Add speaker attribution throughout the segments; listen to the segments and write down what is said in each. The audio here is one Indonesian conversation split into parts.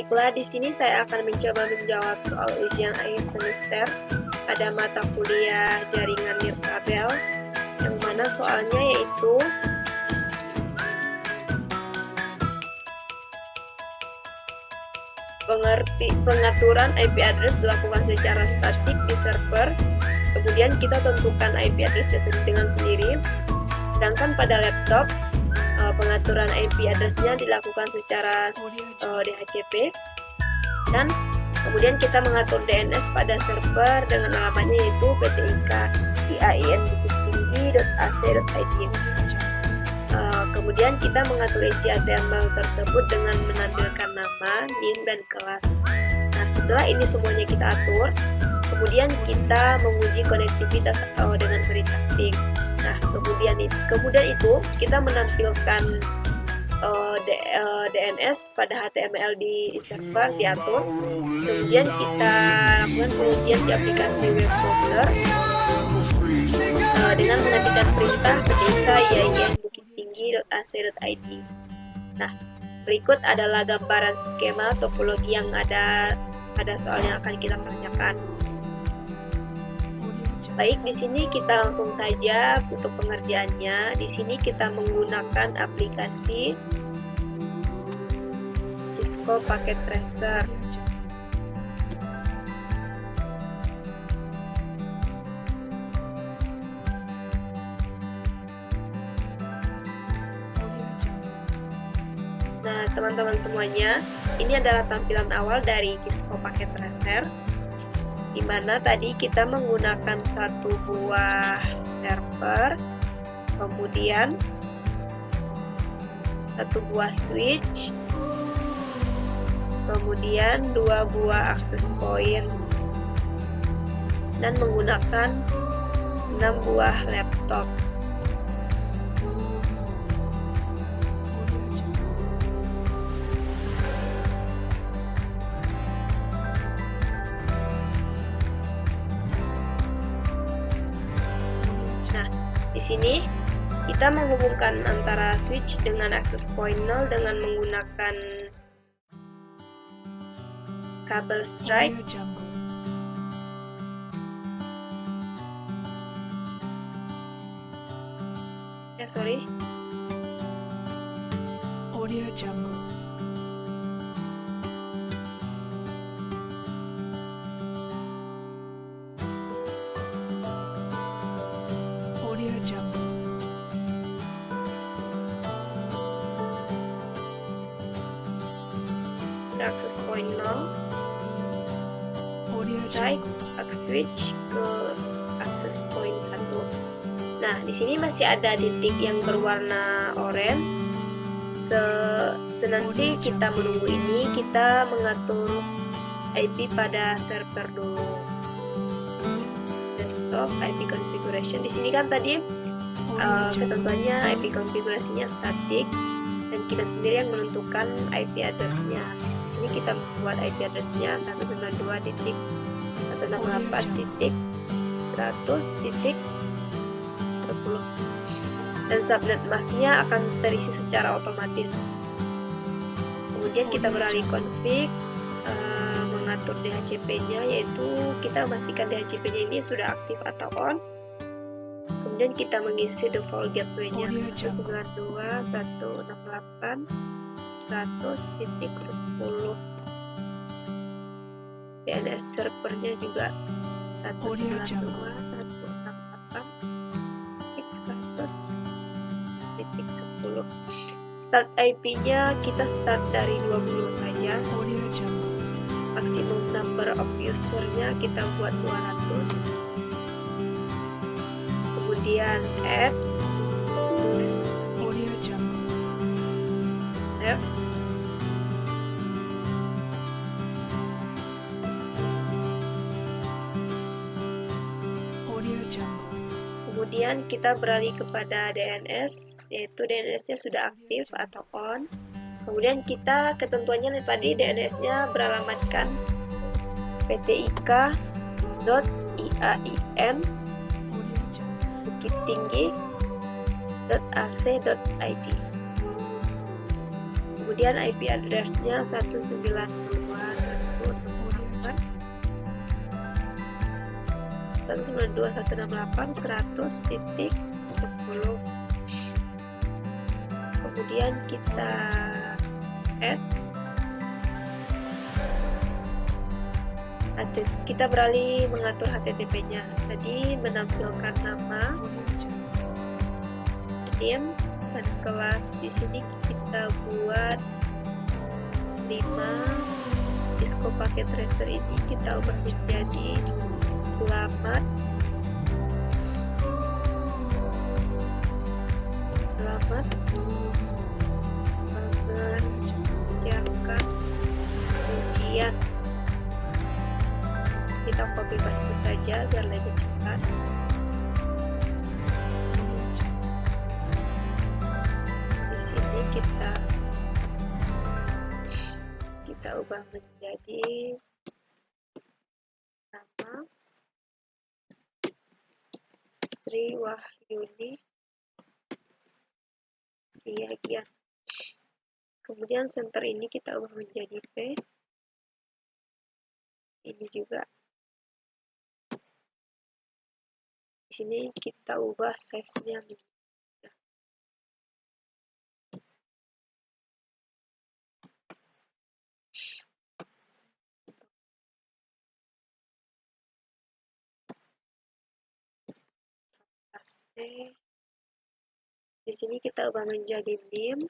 Speaker 1: Baiklah, di sini saya akan mencoba menjawab soal ujian akhir semester pada mata kuliah jaringan nirkabel, yang mana soalnya yaitu pengaturan IP address dilakukan secara statik di server, kemudian kita tentukan IP address dengan sendiri, sedangkan pada laptop pengaturan IP address-nya dilakukan secara DHCP, dan kemudian kita mengatur DNS pada server dengan alamatnya yaitu ptikain.ac.id. Kemudian kita mengatur isi HTML tersebut dengan menampilkan nama, NIM, dan kelas. Nah, setelah ini semuanya kita atur, kemudian kita menguji konektivitas dengan retouching. Nah, kemudian itu kita menampilkan DNS pada HTML di server diatur. Kemudian kita lakukan pengujian di aplikasi web browser dengan mengetikkan perintah ketika yain.bukittinggi.ac.id. Nah, berikut adalah gambaran skema topologi yang ada pada soal yang akan kita kerjakan. Baik, di sini kita langsung saja untuk pengerjaannya. Di sini kita menggunakan aplikasi Cisco Packet Tracer. Nah, teman-teman semuanya, ini adalah tampilan awal dari Cisco Packet Tracer, di mana tadi kita menggunakan satu buah server, kemudian satu buah switch, kemudian dua buah access point, dan menggunakan 6 buah laptop. Di sini kita menghubungkan antara switch dengan access point 0 dengan menggunakan kabel strike.
Speaker 2: Audio Jungle.
Speaker 1: Access point 0, strike, switch ke access point 1. Nah, di sini masih ada titik yang berwarna orange. Senanti kita menunggu ini, kita mengatur IP pada server dulu. Desktop IP configuration. Di sini kan tadi ketentuannya IP konfigurasinya statik, dan kita sendiri yang menentukan IP address-nya. Di sini kita membuat IP address-nya 192.168.100.10 dan subnet mask-nya akan terisi secara otomatis. Kemudian kita beralih config, mengatur DHCP-nya, yaitu kita memastikan DHCP-nya ini sudah aktif atau on. Kemudian kita mengisi default gateway-nya 192.168.100.10. DNS servernya juga 192.168.100.10. Start IP-nya kita start dari 20 saja. Maksimum number of user-nya kita buat 200. Kemudian add, save. Kemudian kita beralih kepada DNS, yaitu DNS-nya sudah aktif atau on. Kemudian kita ketentuannya tadi DNS-nya beralamatkan ptik.iain bukittinggi.ac.id. Kemudian IP address-nya 192. 192.168.100.10. Kemudian kita add, kita beralih mengatur HTTP-nya. Tadi menampilkan nama, name, dan kelas. Di sini kita buat 5. Cisco Packet Tracer ini kita ubah menjadi selamat mengerjakan ujian. Kita copy paste saja agar lebih cepat. Di sini kita ubah menjadi nama Sri Wahyuni Siagian. Kemudian center ini kita ubah menjadi P. Ini juga. Di sini kita ubah size-nya. Paste. Di sini kita ubah menjadi name.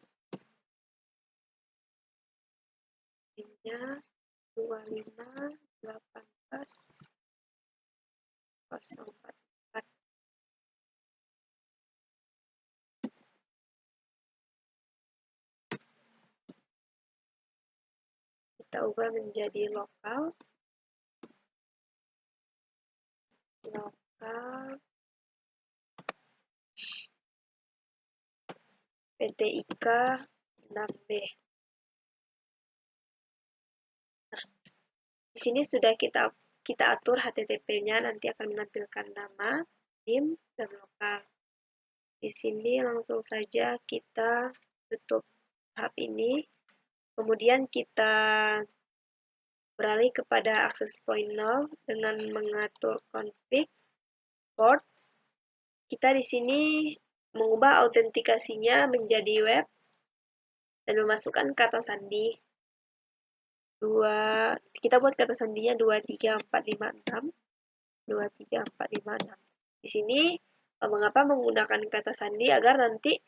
Speaker 1: Name-nya 2518.044. Kita ubah menjadi lokal PT IKA 6B. Nah, di sini sudah kita atur HTTP-nya, nanti akan menampilkan nama, name, dan lokal. Di sini langsung saja kita tutup tahap ini. Kemudian kita beralih kepada access point 0 dengan mengatur config port. Kita di sini mengubah autentikasinya menjadi web dan memasukkan kata sandi. Kita buat kata sandinya 23456. 23456. Di sini mengapa menggunakan kata sandi, agar nanti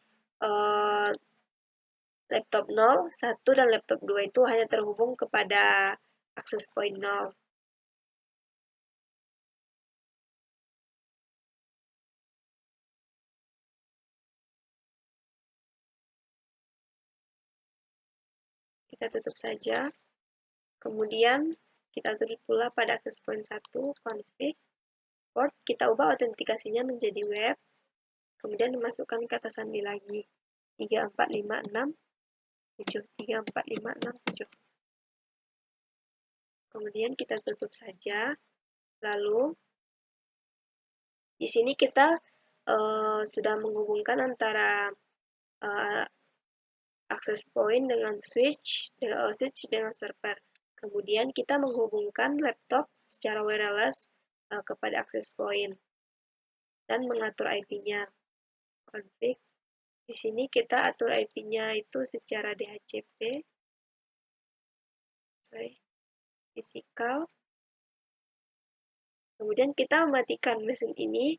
Speaker 1: laptop 0, 1, dan laptop 2 itu hanya terhubung kepada access point 0. Kita tutup saja. Kemudian kita tutup pula pada access point 1, config port. Kita ubah autentikasinya menjadi web. Kemudian memasukkan kata sandi lagi. 34567. 34567. Kemudian kita tutup saja. Lalu di sini kita sudah menghubungkan antara access point dengan switch dengan server. Kemudian kita menghubungkan laptop secara wireless kepada access point dan mengatur IP-nya. Config. Di sini kita atur IP-nya itu secara DHCP. Physical. Kemudian kita mematikan mesin ini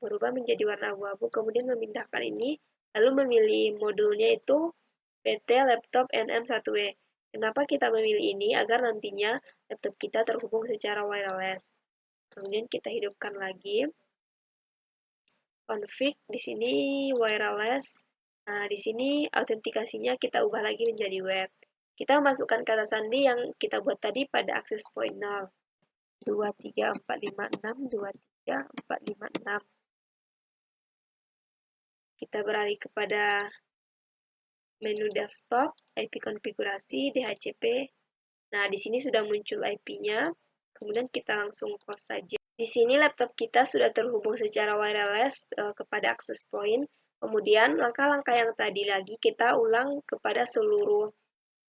Speaker 1: berubah menjadi warna abu-abu, kemudian memindahkan ini, lalu memilih modulnya itu PT Laptop NM1W. Kenapa kita memilih ini? Agar nantinya laptop kita terhubung secara wireless. Kemudian kita hidupkan lagi. Config, di sini wireless. Nah, di sini autentikasinya kita ubah lagi menjadi web. Kita masukkan kata sandi yang kita buat tadi pada access point 0. 23456, 23456. Kita beralih kepada menu desktop, IP konfigurasi, DHCP. Nah, di sini sudah muncul IP-nya. Kemudian kita langsung close saja. Di sini laptop kita sudah terhubung secara wireless kepada access point. Kemudian langkah-langkah yang tadi lagi kita ulang kepada seluruh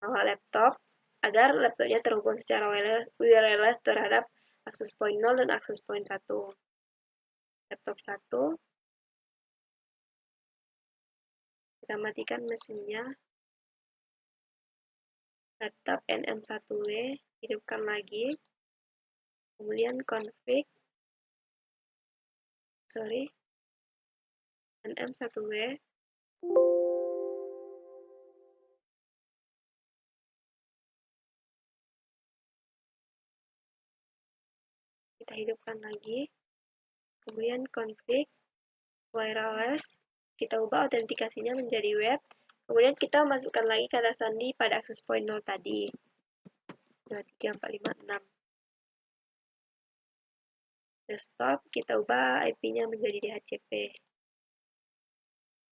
Speaker 1: laptop agar laptopnya terhubung secara wireless terhadap akses point 0 dan akses point 1. Laptop 1, kita matikan mesinnya. Laptop NM1W, hidupkan lagi. Kemudian config, NM1W. Kita hidupkan lagi. Kemudian config, wireless. Kita ubah autentikasinya menjadi web. Kemudian kita masukkan lagi kata sandi pada akses point 0 tadi. 23456. Desktop, kita ubah IP-nya menjadi DHCP.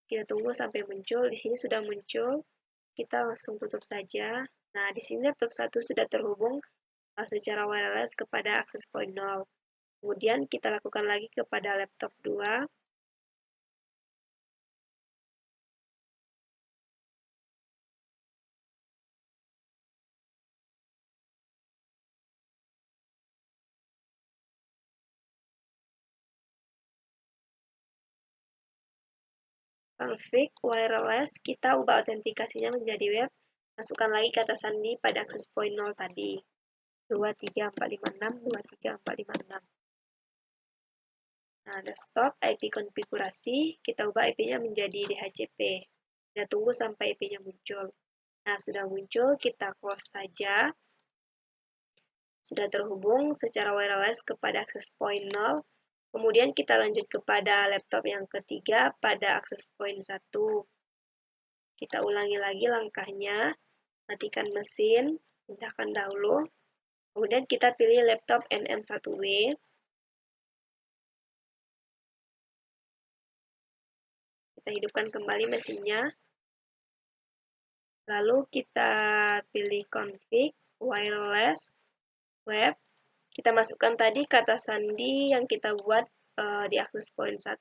Speaker 1: Kita tunggu sampai muncul. Di sini sudah muncul. Kita langsung tutup saja. Nah, di sini laptop 1 sudah terhubung secara wireless kepada akses point 0. Kemudian kita lakukan lagi kepada laptop 2. Config wireless, kita ubah autentikasinya menjadi web. Masukkan lagi kata sandi pada akses point 0 tadi. 23456, 23456. Nah, desktop, IP konfigurasi, kita ubah IP-nya menjadi DHCP. Kita tunggu sampai IP-nya muncul. Nah, sudah muncul, kita close saja. Sudah terhubung secara wireless kepada akses point 0. Kemudian kita lanjut kepada laptop yang ketiga pada akses point 1. Kita ulangi lagi langkahnya. Matikan mesin, pindahkan dahulu. Kemudian kita pilih laptop NM1W. Kita hidupkan kembali mesinnya. Lalu kita pilih config, wireless, web. Kita masukkan tadi kata sandi yang kita buat di akses point 1.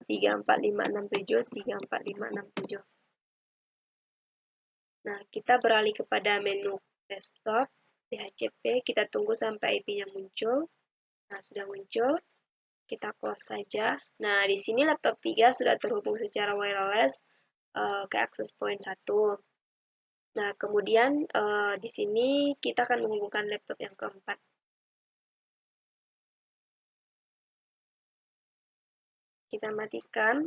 Speaker 1: 34567, 34567. Nah, kita beralih kepada menu desktop, DHCP, kita tunggu sampai IP-nya muncul. Nah, sudah muncul, kita close saja. Nah, di sini laptop 3 sudah terhubung secara wireless ke akses point 1. Nah, kemudian di sini kita akan menghubungkan laptop yang keempat. Kita matikan,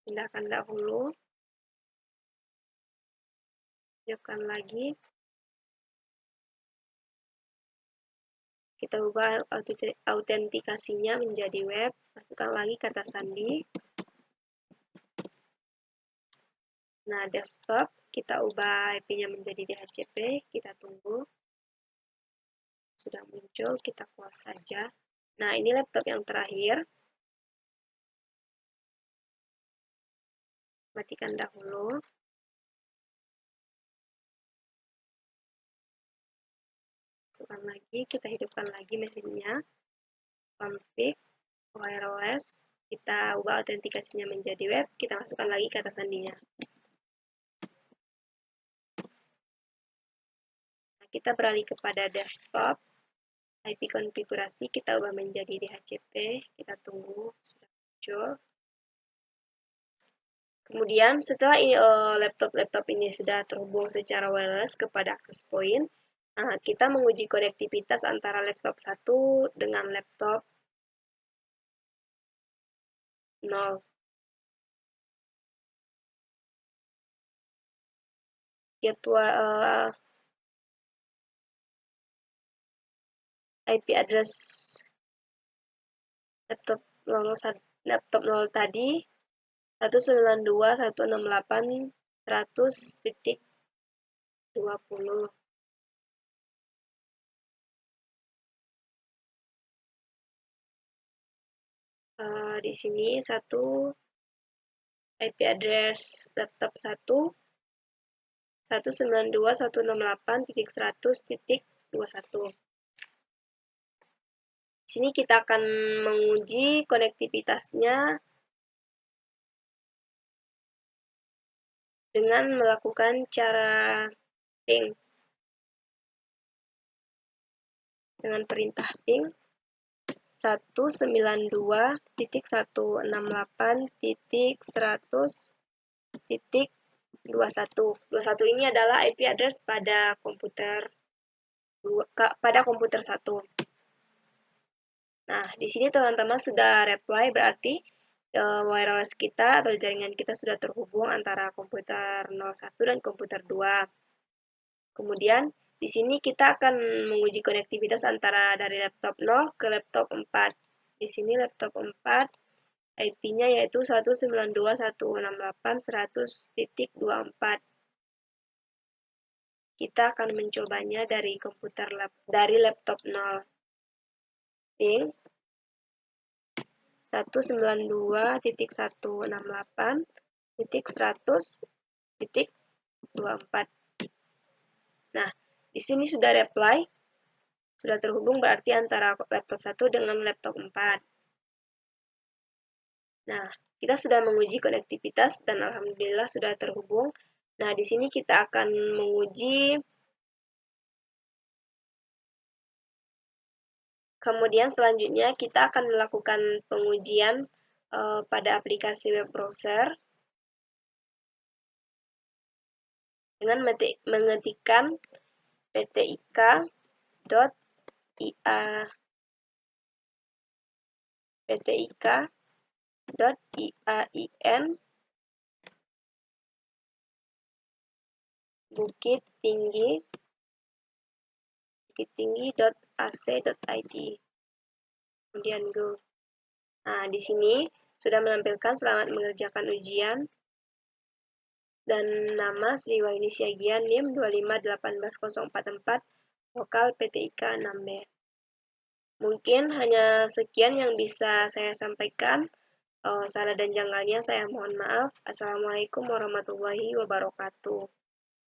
Speaker 1: pindahkan dahulu, hidupkan lagi. Kita ubah autentikasinya menjadi web, masukkan lagi kata sandi. Nah, desktop, kita ubah IP-nya menjadi DHCP, kita tunggu. Sudah muncul, kita close saja. Nah, ini laptop yang terakhir. Matikan dahulu. Masukkan lagi, kita hidupkan lagi mesinnya. Config, wireless, kita ubah autentikasinya menjadi web, kita masukkan lagi kata sandinya. Nah, kita beralih kepada desktop, IP konfigurasi kita ubah menjadi DHCP, kita tunggu, sudah muncul. Kemudian setelah laptop-laptop ini sudah terhubung secara wireless kepada access point, kita menguji konektivitas antara laptop 1 dengan laptop 0. IP address laptop 0 tadi 192.168.100.20. Di sini satu IP address laptop 1 192.168.100.21. Di sini kita akan menguji konektivitasnya dengan melakukan cara ping. dengan perintah ping 192.168.100.21. 21 ini adalah IP address pada komputer 1. Nah, di sini teman-teman sudah reply, berarti wireless kita atau jaringan kita sudah terhubung antara komputer 01 dan komputer 2. Kemudian, di sini kita akan menguji konektivitas antara dari laptop 0 ke laptop 4. Di sini laptop 4, IP-nya yaitu 192.168.100.24. Kita akan mencobanya dari laptop 0. Ping 192.168.100.24. Nah, di sini sudah reply, sudah terhubung berarti antara laptop 1 dengan laptop 4. Nah, kita sudah menguji konektivitas dan alhamdulillah sudah terhubung. Nah, di sini kita akan menguji. Kemudian selanjutnya kita akan melakukan pengujian pada aplikasi web browser dengan mengetikkan ptik.iain bukittinggi.ac.id. Kemudian go. Nah, di sini sudah menampilkan selamat mengerjakan ujian dan nama Sri Wahyuni Siagian NIM 2581044 vokal PTIK 6B. Mungkin hanya sekian yang bisa saya sampaikan. Salah dan janggalnya saya mohon maaf. Assalamualaikum warahmatullahi wabarakatuh.